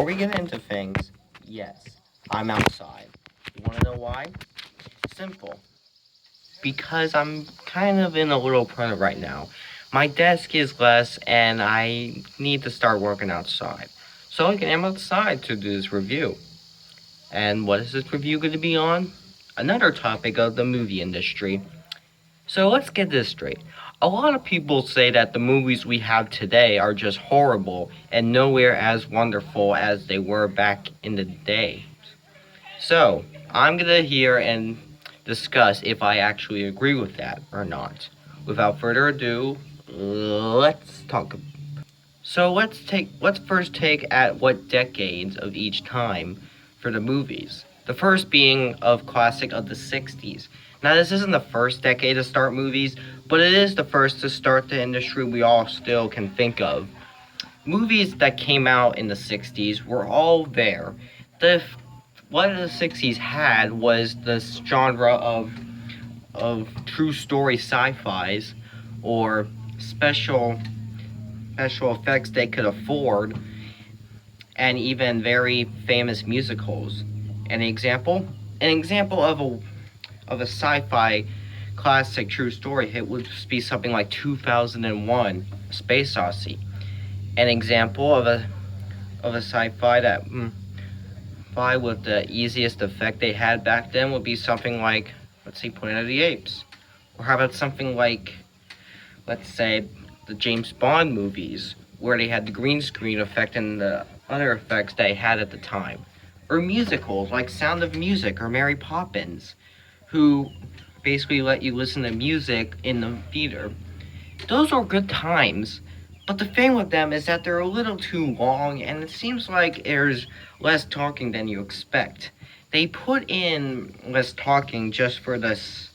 before we get into things, yes, I'm outside. You want to know why? Simple. Because I'm kind of in a little pressure right now. My desk is less, and I need to start working outside. So I am outside to do this review. And what is this review going to be on? Another topic of the movie industry. So let's get this straight. A lot of people say that the movies we have today are just horrible and nowhere as wonderful as they were back in the day. So, I'm gonna hear and discuss if I actually agree with that or not. Without further ado, let's talk. So let's first take at what decades of each time for the movies. The first being of classic of the 60s. Now this isn't the first decade to start movies, but it is the first to start the industry we all still can think of. Movies that came out in the 60s were all there. The what the 60s had was this genre of true story sci-fis or special effects they could afford, and even very famous musicals. An example? An example of a sci-fi classic true story hit would be something like 2001: Space Odyssey. An example of a sci-fi that by with the easiest effect they had back then would be something like, let's see, Planet of the Apes. Or how about something like, let's say, the James Bond movies, where they had the green screen effect and the other effects they had at the time. Or musicals like Sound of Music or Mary Poppins, who basically let you listen to music in the theater. Those are good times, but the thing with them is that they're a little too long, and it seems like there's less talking than you expect. They put in less talking just for this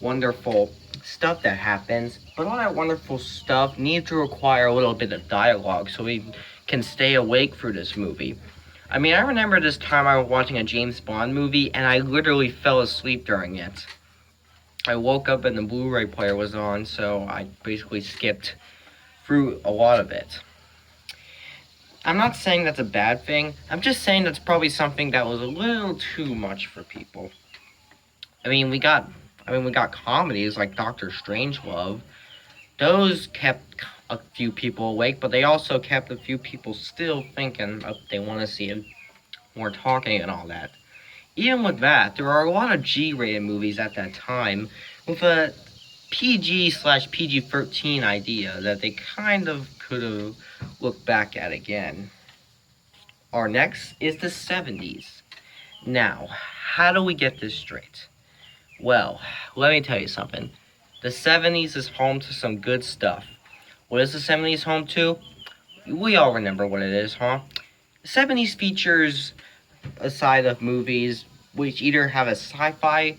wonderful stuff that happens, but all that wonderful stuff needs to require a little bit of dialogue so we can stay awake for this movie. I mean, I remember this time I was watching a James Bond movie and I literally fell asleep during it. I woke up and the Blu-ray player was on, so I basically skipped through a lot of it. I'm not saying that's a bad thing. I'm just saying that's probably something that was a little too much for people. I mean, we got we got comedies like Doctor Strangelove. Those kept a few people awake, but they also kept a few people still thinking they want to see more talking and all that. Even with that, there are a lot of G-rated movies at that time with a PG/PG-13 idea that they kind of could have looked back at again. Our next is the 70s. Now, how do we get this straight? Well, let me tell you something. The 70s is home to some good stuff. What is the 70s home to? We all remember what it is, huh? The 70s features a side of movies which either have a sci-fi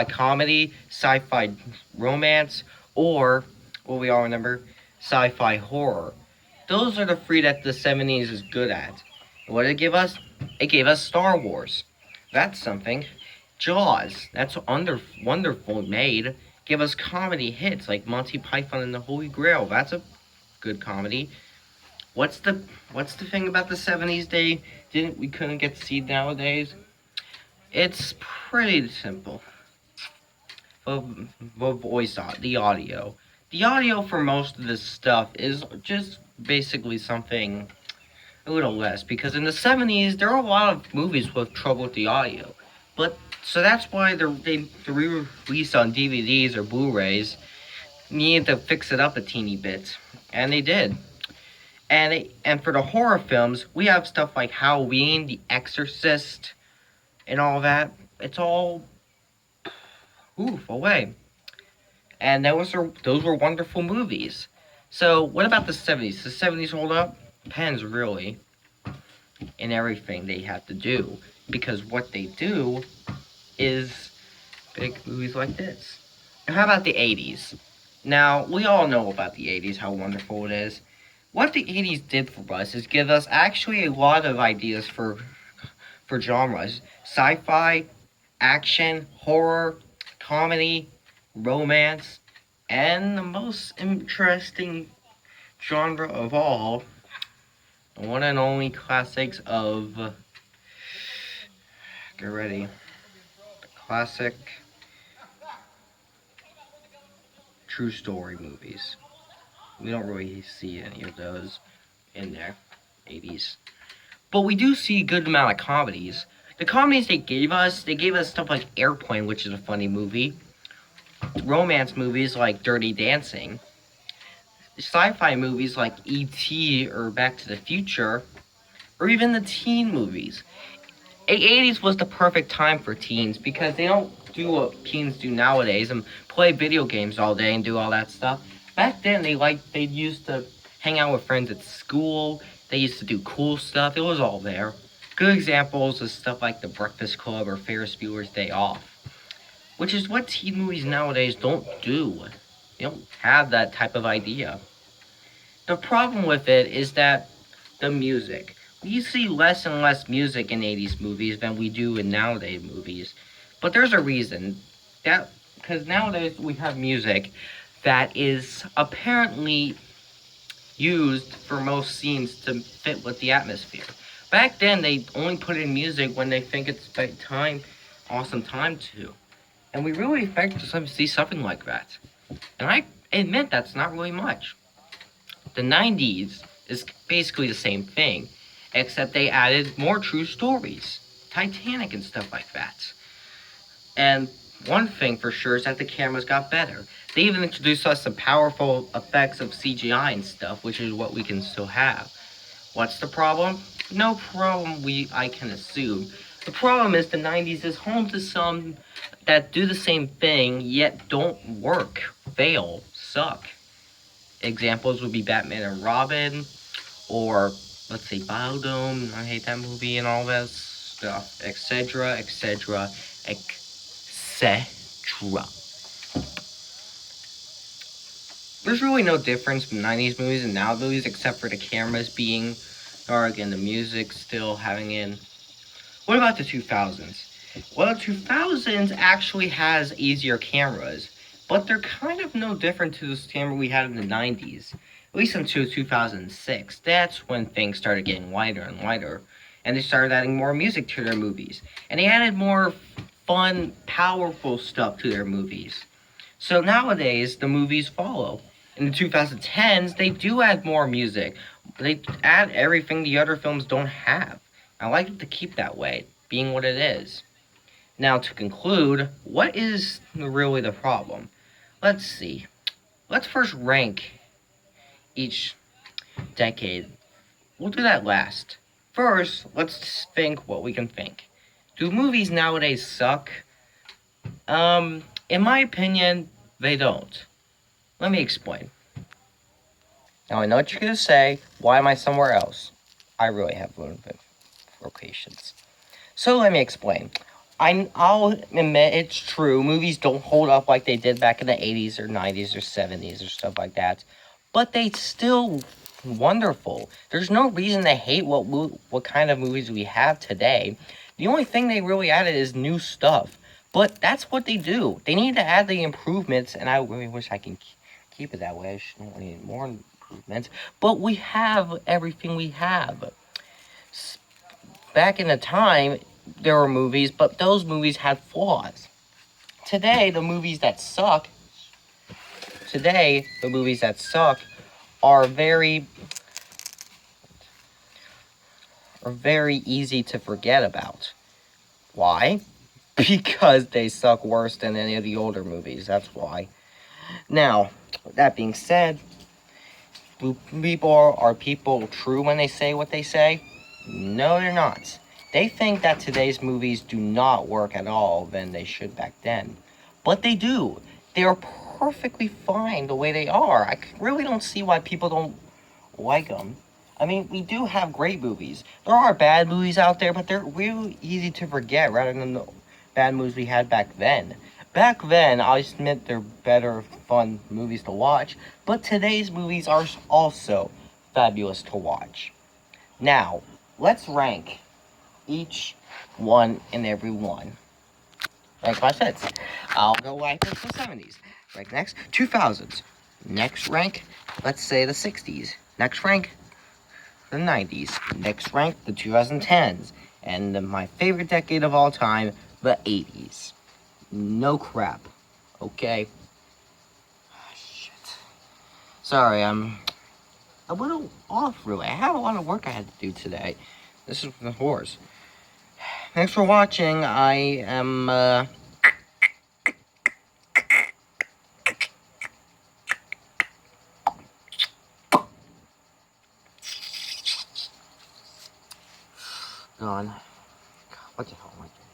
comedy, sci-fi romance, or what we all remember, sci-fi horror. Those are the three that the 70s is good at. And what did it give us? It gave us Star Wars. That's something. Jaws. That's wonderful made. Give us comedy hits like Monty Python and the Holy Grail. That's a good comedy. What's the what's the thing about the 70s they didn't we couldn't get to see nowadays? It's pretty simple. The voice, the audio. The audio for most of this stuff is just basically something a little less, because in the 70s there are a lot of movies with trouble with the audio. But so that's why they re-release on DVDs or Blu-rays needed to fix it up a teeny bit, and they did. And for the horror films, we have stuff like Halloween, The Exorcist, and all that. It's all away. And those were wonderful movies. So what about the 70s? The 70s hold up? Depends really in everything they have to do, because what they do is big movies like this. And how about the 80s? Now, we all know about the 80s, how wonderful it is. What the 80s did for us is give us actually a lot of ideas for genres. Sci-fi, action, horror, comedy, romance, and the most interesting genre of all, The one and only classics of, get ready, the classic true story movies. We don't really see any of those in there, 80s. But we do see a good amount of comedies. The comedies they gave us stuff like Airplane, which is a funny movie. Romance movies like Dirty Dancing. Sci-fi movies like E.T. or Back to the Future. Or even the teen movies. The 80s was the perfect time for teens because they don't do what teens do nowadays and play video games all day and do all that stuff. Back then, they used to hang out with friends at school. They used to do cool stuff. It was all there. Good examples of stuff like The Breakfast Club or Ferris Bueller's Day Off, which is what teen movies nowadays don't do. They don't have that type of idea. The problem with it is that the music. We see less and less music in 80s movies than we do in nowadays movies. But there's a reason. That because nowadays we have music that is apparently used for most scenes to fit with the atmosphere. Back then they only put in music when they think it's awesome time to. And we really expect to see something like that. And I admit that's not really much. The 90s is basically the same thing, except they added more true stories, Titanic and stuff like that. And one thing for sure is that the cameras got better. They even introduced us some powerful effects of CGI and stuff, which is what we can still have. What's the problem? No problem I can assume. The problem is the 90s is home to some that do the same thing, yet don't work, fail, suck. Examples would be Batman and Robin, or let's say Biodome, I hate that movie and all that stuff, etc., etc., etc. There's really no difference from 90s movies and now movies except for the cameras being dark and the music still having in. What about the 2000s? Well, the 2000s actually has easier cameras, but they're kind of no different to the camera we had in the 90s. At least until 2006. That's when things started getting lighter and lighter. And they started adding more music to their movies. And they added more fun, powerful stuff to their movies. So nowadays, the movies follow. In the 2010s, they do add more music. They add everything the other films don't have. I like it to keep that way, being what it is. Now, to conclude, what is really the problem? Let's see. Let's first rank each decade. We'll do that last. First, let's think what we can think. Do movies nowadays suck? In my opinion, they don't. Let me explain. Now, I know what you're going to say. Why am I somewhere else? I really have limited locations. So let me explain. I'll admit it's true. Movies don't hold up like they did back in the 80s or 90s or 70s or stuff like that. But they still wonderful. There's no reason to hate what kind of movies we have today. The only thing they really added is new stuff. But that's what they do. They need to add the improvements, and I really wish I can keep it that way. I shouldn't need more improvements. But we have everything we have. Back in the time, there were movies, but those movies had flaws. Today, the movies that suck are very easy to forget about. Why? Because they suck worse than any of the older movies. That's why. Now, that being said, are people true when they say what they say? No, they're not. They think that today's movies do not work at all than they should back then. But they do. They are perfectly fine the way they are. I really don't see why people don't like them. I mean, we do have great movies. There are bad movies out there, but they're really easy to forget rather than the bad movies we had back then. Back then, I admit they're better, fun movies to watch, but today's movies are also fabulous to watch. Now, let's rank each one and every one. Rank my sets. I'll go like this the 70s. Rank next, 2000s. Next rank, let's say the 60s. Next rank, the 90s. Next rank, the 2010s. And my favorite decade of all time, the 80s. No crap. Okay? Ah, shit. Sorry, I'm a little off, really. I had a lot of work I had to do today. This is the horse. Thanks for watching. I am, gone. God, what the hell am I doing?